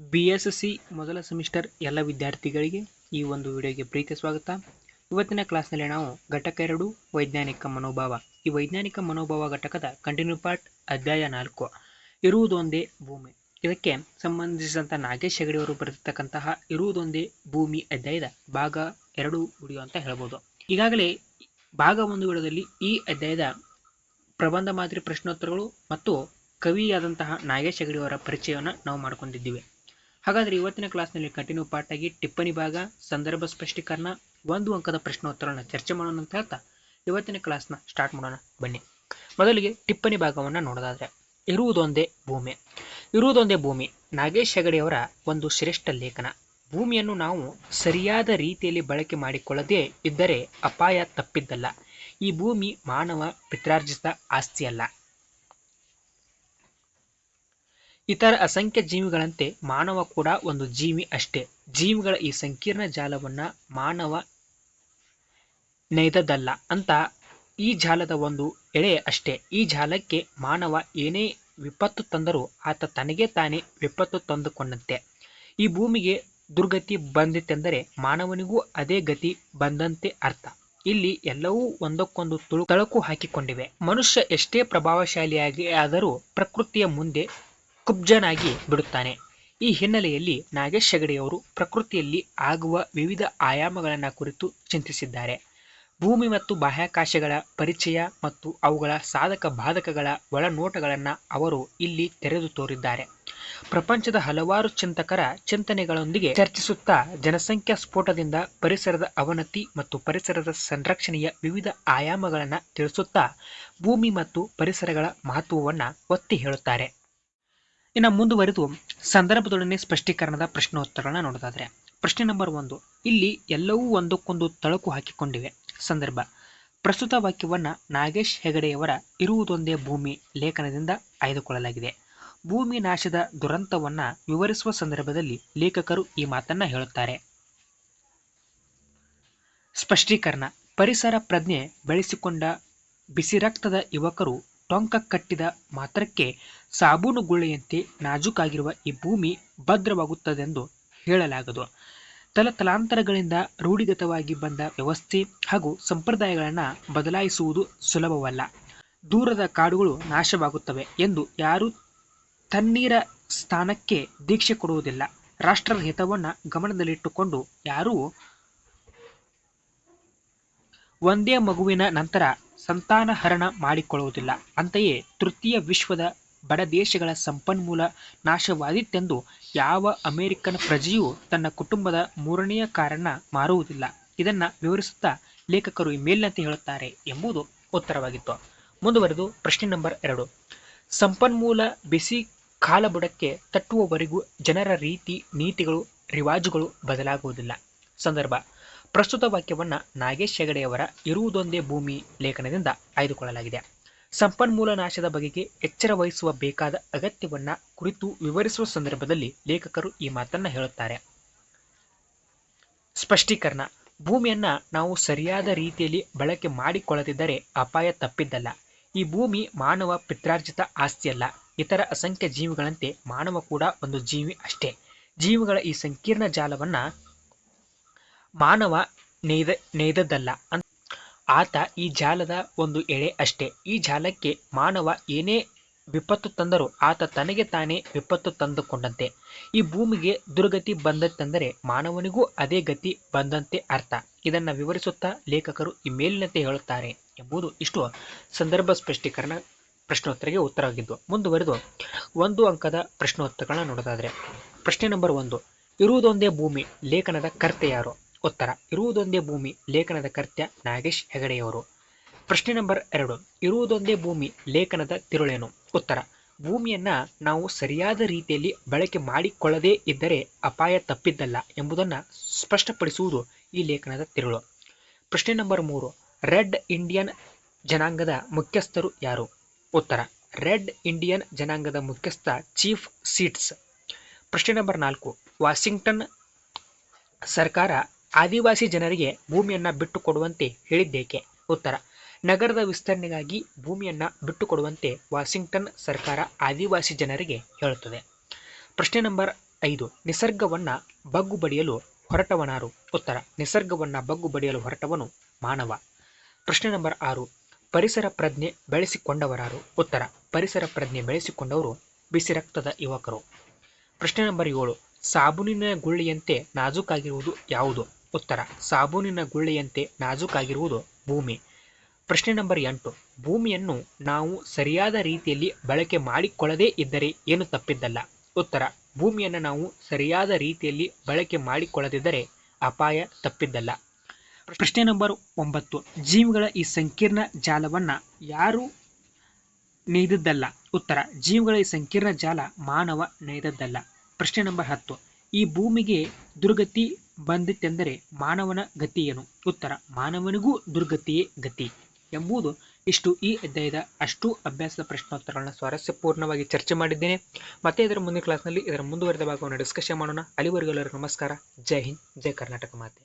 BSc ಮೊದಲ semester ಎಲ್ಲ ವಿದ್ಯಾರ್ಥಿಗಳಿಗೆ ಈ ಒಂದು ವಿಡಿಯೋಗೆ ಪ್ರೀತಿ ಸ್ವಾಗತ. ಇವತ್ತಿನ ಕ್ಲಾಸ್ನಲ್ಲಿ ನಾವು ಘಟಕ 2 ವೈಜ್ಞಾನಿಕ ಮನೋಭಾವ, ಈ ವೈಜ್ಞಾನಿಕ ಮನೋಭಾವ ಘಟಕದ ಕಂಟಿನ್ಯೂ ಪಾರ್ಟ್ ಅಧ್ಯಾಯ 4 ಇರುವುದೊಂದೇ ಭೂಮಿ, ಇದಕ್ಕೆ ಸಂಬಂಧಿಸಿದಂಥ ನಾಗೇಶ್ ಹೆಗಡೆ ಅವರು ಬರೆದಿರ್ತಕ್ಕಂತಹ ಇರುವುದೊಂದೇ ಭೂಮಿ ಅಧ್ಯಾಯದ ಭಾಗ 2 ವಿಡಿಯೋ ಅಂತ ಹೇಳ್ಬೋದು. ಈಗಾಗಲೇ ಭಾಗ 1 ವಿಡಿಯೋದಲ್ಲಿ ಈ ಅಧ್ಯಾಯದ ಪ್ರಬಂಧ ಮಾದರಿ ಪ್ರಶ್ನೋತ್ತರಗಳು ಮತ್ತು ಕವಿಯಾದಂತಹ ನಾಗೇಶ್ ಹೆಗಡೆ ಅವರ ಪರಿಚಯವನ್ನು ನಾವು ಮಾಡ್ಕೊಂಡಿದ್ದೀವಿ. ಹಾಗಾದರೆ ಇವತ್ತಿನ ಕ್ಲಾಸ್ನಲ್ಲಿ ಕಂಟಿನ್ಯೂ ಪಾರ್ಟ್ ಆಗಿ ಟಿಪ್ಪಣಿ ಭಾಗ, ಸಂದರ್ಭ ಸ್ಪಷ್ಟೀಕರಣ, 1 ಅಂಕದ ಪ್ರಶ್ನೋತ್ತರಗಳನ್ನು ಚರ್ಚೆ ಮಾಡೋಣ ಅಂತ ಹೇಳ್ತಾ ಇವತ್ತಿನ ಕ್ಲಾಸ್ನ ಸ್ಟಾರ್ಟ್ ಮಾಡೋಣ ಬನ್ನಿ. ಮೊದಲಿಗೆ ಟಿಪ್ಪಣಿ ಭಾಗವನ್ನು ನೋಡೋದಾದ್ರೆ, ಇರುವುದೊಂದೇ ಭೂಮಿ. ಇರುವುದೊಂದೇ ಭೂಮಿ ನಾಗೇಶ್ ಹೆಗಡೆಯವರ ಒಂದು ಶ್ರೇಷ್ಠ ಲೇಖನ. ಭೂಮಿಯನ್ನು ನಾವು ಸರಿಯಾದ ರೀತಿಯಲ್ಲಿ ಬಳಕೆ ಮಾಡಿಕೊಳ್ಳದೇ ಇದ್ದರೆ ಅಪಾಯ ತಪ್ಪಿದ್ದಲ್ಲ. ಈ ಭೂಮಿ ಮಾನವ ಪಿತ್ರಾರ್ಜಿತ ಆಸ್ತಿಯಲ್ಲ. ಇತರ ಅಸಂಖ್ಯ ಜೀವಿಗಳಂತೆ ಮಾನವ ಕೂಡ ಒಂದು ಜೀವಿ ಅಷ್ಟೇ. ಜೀವಿಗಳ ಈ ಸಂಕೀರ್ಣ ಜಾಲವನ್ನ ಮಾನವ ನೇಯ್ದದ್ದಲ್ಲ ಅಂತ ಈ ಜಾಲದ ಒಂದು ಎಳೆ ಅಷ್ಟೇ. ಈ ಜಾಲಕ್ಕೆ ಮಾನವ ಏನೇ ವಿಪತ್ತು ತಂದರೂ ಆತ ತನಗೆ ತಾನೇ ವಿಪತ್ತು ತಂದುಕೊಂಡಂತೆ. ಈ ಭೂಮಿಗೆ ದುರ್ಗತಿ ಬಂದಿತೆಂದರೆ ಮಾನವನಿಗೂ ಅದೇ ಗತಿ ಬಂದಂತೆ ಅರ್ಥ. ಇಲ್ಲಿ ಎಲ್ಲವೂ ಒಂದಕ್ಕೊಂದು ತಳಕು ಹಾಕಿಕೊಂಡಿವೆ. ಮನುಷ್ಯ ಎಷ್ಟೇ ಪ್ರಭಾವಶಾಲಿಯಾಗಿ ಆದರೂ ಪ್ರಕೃತಿಯ ಮುಂದೆ ಕುಬ್ಜನಾಗಿ ಬಿಡುತ್ತಾನೆ. ಈ ಹಿನ್ನೆಲೆಯಲ್ಲಿ ನಾಗೇಶ್ ಹೆಗಡೆಯವರು ಪ್ರಕೃತಿಯಲ್ಲಿ ಆಗುವ ವಿವಿಧ ಆಯಾಮಗಳನ್ನು ಕುರಿತು ಚಿಂತಿಸಿದ್ದಾರೆ. ಭೂಮಿ ಮತ್ತು ಬಾಹ್ಯಾಕಾಶಗಳ ಪರಿಚಯ ಮತ್ತು ಅವುಗಳ ಸಾಧಕ ಬಾಧಕಗಳ ಒಳನೋಟಗಳನ್ನು ಅವರು ಇಲ್ಲಿ ತೆರೆದು ತೋರಿದ್ದಾರೆ. ಪ್ರಪಂಚದ ಹಲವಾರು ಚಿಂತಕರ ಚಿಂತನೆಗಳೊಂದಿಗೆ ಚರ್ಚಿಸುತ್ತಾ ಜನಸಂಖ್ಯಾ ಸ್ಫೋಟದಿಂದ ಪರಿಸರದ ಅವನತಿ ಮತ್ತು ಪರಿಸರದ ಸಂರಕ್ಷಣೆಯ ವಿವಿಧ ಆಯಾಮಗಳನ್ನು ತಿಳಿಸುತ್ತಾ ಭೂಮಿ ಮತ್ತು ಪರಿಸರಗಳ ಮಹತ್ವವನ್ನು ಒತ್ತಿ ಹೇಳುತ್ತಾರೆ. ಇನ್ನು ಮುಂದುವರೆದು ಸಂದರ್ಭದೊಡನೆ ಸ್ಪಷ್ಟೀಕರಣದ ಪ್ರಶ್ನೋತ್ತರಗಳನ್ನ ನೋಡೋದಾದ್ರೆ, ಪ್ರಶ್ನೆ ನಂಬರ್ 1, ಇಲ್ಲಿ ಎಲ್ಲವೂ ಒಂದಕ್ಕೊಂದು ತಳಕು ಹಾಕಿಕೊಂಡಿವೆ. ಸಂದರ್ಭ: ಪ್ರಸ್ತುತ ವಾಕ್ಯವನ್ನ ನಾಗೇಶ್ ಹೆಗಡೆಯವರ ಇರುವುದೊಂದೇ ಭೂಮಿ ಲೇಖನದಿಂದ ಆಯ್ದುಕೊಳ್ಳಲಾಗಿದೆ. ಭೂಮಿ ನಾಶದ ದುರಂತವನ್ನ ವಿವರಿಸುವ ಸಂದರ್ಭದಲ್ಲಿ ಲೇಖಕರು ಈ ಮಾತನ್ನ ಹೇಳುತ್ತಾರೆ. ಸ್ಪಷ್ಟೀಕರಣ: ಪರಿಸರ ಪ್ರಜ್ಞೆ ಬೆಳೆಸಿಕೊಂಡ ಬಿಸಿರಕ್ತದ ಯುವಕರು ಟೊಂಕ ಕಟ್ಟಿದ ಮಾತ್ರಕ್ಕೆ ಸಾಬೂನು ಗುಳ್ಳೆಯಂತೆ ನಾಜೂಕಾಗಿರುವ ಈ ಭೂಮಿ ಭದ್ರವಾಗುತ್ತದೆಂದು ಹೇಳಲಾಗದು. ತಲತಲಾಂತರಗಳಿಂದ ರೂಢಿಗತವಾಗಿ ಬಂದ ವ್ಯವಸ್ಥೆ ಹಾಗೂ ಸಂಪ್ರದಾಯಗಳನ್ನು ಬದಲಾಯಿಸುವುದು ಸುಲಭವಲ್ಲ. ದೂರದ ಕಾಡುಗಳು ನಾಶವಾಗುತ್ತವೆ ಎಂದು ಯಾರೂ ತಣ್ಣೀರ ಸ್ಥಾನಕ್ಕೆ ದೀಕ್ಷೆ ಕೊಡುವುದಿಲ್ಲ. ರಾಷ್ಟ್ರದ ಹಿತವನ್ನು ಗಮನದಲ್ಲಿಟ್ಟುಕೊಂಡು ಯಾರೂ ಒಂದೇ ಮಗುವಿನ ನಂತರ ಸಂತಾನಹರಣ ಮಾಡಿಕೊಳ್ಳುವುದಿಲ್ಲ. ಅಂತೆಯೇ ತೃತೀಯ ವಿಶ್ವದ ಬಡ ದೇಶಗಳ ಸಂಪನ್ಮೂಲ ನಾಶವಾದೀತೆಂದು ಯಾವ ಅಮೆರಿಕನ್ ಪ್ರಜೆಯೂ ತನ್ನ ಕುಟುಂಬದ 3ನೇ ಕಾರನ್ನ ಮಾರುವುದಿಲ್ಲ. ಇದನ್ನ ವಿವರಿಸುತ್ತಾ ಲೇಖಕರು ಈ ಮೇಲಿನಂತೆ ಹೇಳುತ್ತಾರೆ ಎಂಬುದು ಉತ್ತರವಾಗಿತ್ತು. ಮುಂದುವರೆದು ಪ್ರಶ್ನೆ ನಂಬರ್ 2, ಸಂಪನ್ಮೂಲ ಬಿಸಿ ಕಾಲಬುಡಕ್ಕೆ ತಟ್ಟುವವರೆಗೂ ಜನರ ರೀತಿ ನೀತಿಗಳು ರಿವಾಜುಗಳು ಬದಲಾಗುವುದಿಲ್ಲ. ಸಂದರ್ಭ: ಪ್ರಸ್ತುತ ವಾಕ್ಯವನ್ನ ನಾಗೇಶ್ ಹೆಗಡೆಯವರ ಇರುವುದೊಂದೇ ಭೂಮಿ ಲೇಖನದಿಂದ ಆಯ್ದುಕೊಳ್ಳಲಾಗಿದೆ. ಸಂಪನ್ಮೂಲ ನಾಶದ ಬಗೆಗೆ ಎಚ್ಚರ ವಹಿಸುವ ಬೇಕಾದ ಅಗತ್ಯವನ್ನ ಕುರಿತು ವಿವರಿಸುವ ಸಂದರ್ಭದಲ್ಲಿ ಲೇಖಕರು ಈ ಮಾತನ್ನ ಹೇಳುತ್ತಾರೆ. ಸ್ಪಷ್ಟೀಕರಣ: ಭೂಮಿಯನ್ನ ನಾವು ಸರಿಯಾದ ರೀತಿಯಲ್ಲಿ ಬಳಕೆ ಮಾಡಿಕೊಳ್ಳದಿದ್ದರೆ ಅಪಾಯ ತಪ್ಪಿದ್ದಲ್ಲ. ಈ ಭೂಮಿ ಮಾನವ ಪಿತ್ರಾರ್ಜಿತ ಆಸ್ತಿಯಲ್ಲ. ಇತರ ಅಸಂಖ್ಯ ಜೀವಿಗಳಂತೆ ಮಾನವ ಕೂಡ ಒಂದು ಜೀವಿ ಅಷ್ಟೇ. ಜೀವಿಗಳ ಈ ಸಂಕೀರ್ಣ ಜಾಲವನ್ನ ಮಾನವ ನೇಯ್ದದ್ದಲ್ಲ. ಆತ ಈ ಜಾಲದ ಒಂದು ಎಳೆ ಅಷ್ಟೇ. ಈ ಜಾಲಕ್ಕೆ ಮಾನವ ಏನೇ ವಿಪತ್ತು ತಂದರೂ ಆತ ತನಗೆ ತಾನೇ ವಿಪತ್ತು ತಂದುಕೊಂಡಂತೆ. ಈ ಭೂಮಿಗೆ ದುರ್ಗತಿ ಬಂದತೆಂದರೆ ಮಾನವನಿಗೂ ಅದೇ ಗತಿ ಬಂದಂತೆ ಅರ್ಥ. ಇದನ್ನು ವಿವರಿಸುತ್ತಾ ಲೇಖಕರು ಈ ಮೇಲಿನಂತೆ ಹೇಳುತ್ತಾರೆ ಎಂಬುದು ಇಷ್ಟು ಸಂದರ್ಭ ಸ್ಪಷ್ಟೀಕರಣ ಪ್ರಶ್ನೋತ್ತರಕ್ಕೆ ಉತ್ತರವಾಗಿದ್ದು. ಮುಂದುವರೆದು 1 ಅಂಕದ ಪ್ರಶ್ನೋತ್ತರಗಳನ್ನ ನೋಡೋದಾದ್ರೆ, ಪ್ರಶ್ನೆ ನಂಬರ್ 1, ಇರುವುದೊಂದೇ ಭೂಮಿ ಲೇಖನದ ಕರ್ತೆ ಯಾರು? ಉತ್ತರ: ಇರುವುದೊಂದೇ ಭೂಮಿ ಲೇಖನದ ಕರ್ತ ನಾಗೇಶ್ ಹೆಗಡೆಯವರು. ಪ್ರಶ್ನೆ ನಂಬರ್ 2, ಇರುವುದೊಂದೇ ಭೂಮಿ ಲೇಖನದ ತಿರುಳೇನು? ಉತ್ತರ: ಭೂಮಿಯನ್ನ ನಾವು ಸರಿಯಾದ ರೀತಿಯಲ್ಲಿ ಬಳಕೆ ಮಾಡಿಕೊಳ್ಳದೇ ಇದ್ದರೆ ಅಪಾಯ ತಪ್ಪಿದ್ದಲ್ಲ ಎಂಬುದನ್ನು ಸ್ಪಷ್ಟಪಡಿಸುವುದು ಈ ಲೇಖನದ ತಿರುಳು. ಪ್ರಶ್ನೆ ನಂಬರ್ 3, ರೆಡ್ ಇಂಡಿಯನ್ ಜನಾಂಗದ ಮುಖ್ಯಸ್ಥರು ಯಾರು? ಉತ್ತರ: ರೆಡ್ ಇಂಡಿಯನ್ ಜನಾಂಗದ ಮುಖ್ಯಸ್ಥ ಚೀಫ್ ಸೀಟ್ಸ್. ಪ್ರಶ್ನೆ ನಂಬರ್ 4, ವಾಷಿಂಗ್ಟನ್ ಸರ್ಕಾರ ಆದಿವಾಸಿ ಜನರಿಗೆ ಭೂಮಿಯನ್ನ ಬಿಟ್ಟು ಕೊಡುವಂತೆ ಹೇಳಿದ್ದೇಕೆ? ಉತ್ತರ: ನಗರದ ವಿಸ್ತರಣೆಗಾಗಿ ಭೂಮಿಯನ್ನ ಬಿಟ್ಟುಕೊಡುವಂತೆ ವಾಷಿಂಗ್ಟನ್ ಸರ್ಕಾರ ಆದಿವಾಸಿ ಜನರಿಗೆ ಹೇಳುತ್ತದೆ. ಪ್ರಶ್ನೆ ನಂಬರ್ 5. ನಿಸರ್ಗವನ್ನ ಬಗ್ಗು ಬಡಿಯಲು ಹೊರಟವನಾರು? ಉತ್ತರ, ನಿಸರ್ಗವನ್ನ ಬಗ್ಗು ಬಡಿಯಲು ಹೊರಟವನು ಮಾನವ. ಪ್ರಶ್ನೆ ನಂಬರ್ 6. ಪರಿಸರ ಪ್ರಜ್ಞೆ ಬೆಳೆಸಿಕೊಂಡವರಾರು? ಉತ್ತರ, ಪರಿಸರ ಪ್ರಜ್ಞೆ ಬೆಳೆಸಿಕೊಂಡವರು ಬಿಸಿ ರಕ್ತದ ಯುವಕರು. ಪ್ರಶ್ನೆ ನಂಬರ್ 7. ಸಾಬೂನಿನ ಗುಳ್ಳೆಯಂತೆ ನಾಜೂಕಾಗಿರುವುದು ಯಾವುದು? ಉತ್ತರ, ಸಾಬೂನಿನ ಗುಳ್ಳೆಯಂತೆ ನಾಜೂಕಾಗಿರುವುದು ಭೂಮಿ. ಪ್ರಶ್ನೆ ನಂಬರ್ 8. ಭೂಮಿಯನ್ನು ನಾವು ಸರಿಯಾದ ರೀತಿಯಲ್ಲಿ ಬಳಕೆ ಮಾಡಿಕೊಳ್ಳದೇ ಇದ್ದರೆ ಏನು ತಪ್ಪಿದ್ದಲ್ಲ? ಉತ್ತರ, ಭೂಮಿಯನ್ನು ನಾವು ಸರಿಯಾದ ರೀತಿಯಲ್ಲಿ ಬಳಕೆ ಮಾಡಿಕೊಳ್ಳದಿದ್ದರೆ ಅಪಾಯ ತಪ್ಪಿದ್ದಲ್ಲ. ಪ್ರಶ್ನೆ ನಂಬರ್ 9. ಜೀವಿಗಳ ಈ ಸಂಕೀರ್ಣ ಜಾಲವನ್ನ ಯಾರು ನೇಯ್ದದ್ದಲ್ಲ? ಉತ್ತರ, ಜೀವಿಗಳ ಈ ಸಂಕೀರ್ಣ ಜಾಲ ಮಾನವ ನೇಯ್ದದ್ದಲ್ಲ. ಪ್ರಶ್ನೆ ನಂಬರ್ 10. ಈ ಭೂಮಿಗೆ ದುರ್ಗತಿ ಬಂದಿತೆಂದರೆ ಮಾನವನ ಗತಿ ಏನು? ಉತ್ತರ, ಮಾನವನಿಗೂ ದುರ್ಗತಿಯೇ ಗತಿ ಎಂಬುದು ಇಷ್ಟು ಈ ಅಧ್ಯಾಯದ ಅಷ್ಟು ಅಭ್ಯಾಸದ ಪ್ರಶ್ನೋತ್ತರಗಳನ್ನ ಸ್ವಾರಸ್ಯಪೂರ್ಣವಾಗಿ ಚರ್ಚೆ ಮಾಡಿದ್ದೇನೆ. ಮತ್ತೆ ಇದರ ಮುಂದಿನ ಕ್ಲಾಸ್ನಲ್ಲಿ ಇದರ ಮುಂದುವರೆದ ಭಾಗವನ್ನು ಡಿಸ್ಕಷನ್ ಮಾಡೋಣ. ಅಲ್ಲಿವರೆಗೂ ಎಲ್ಲರಿಗೂ ನಮಸ್ಕಾರ. ಜೈ ಹಿಂದ್, ಜೈ ಕರ್ನಾಟಕ ಮಾತೆ.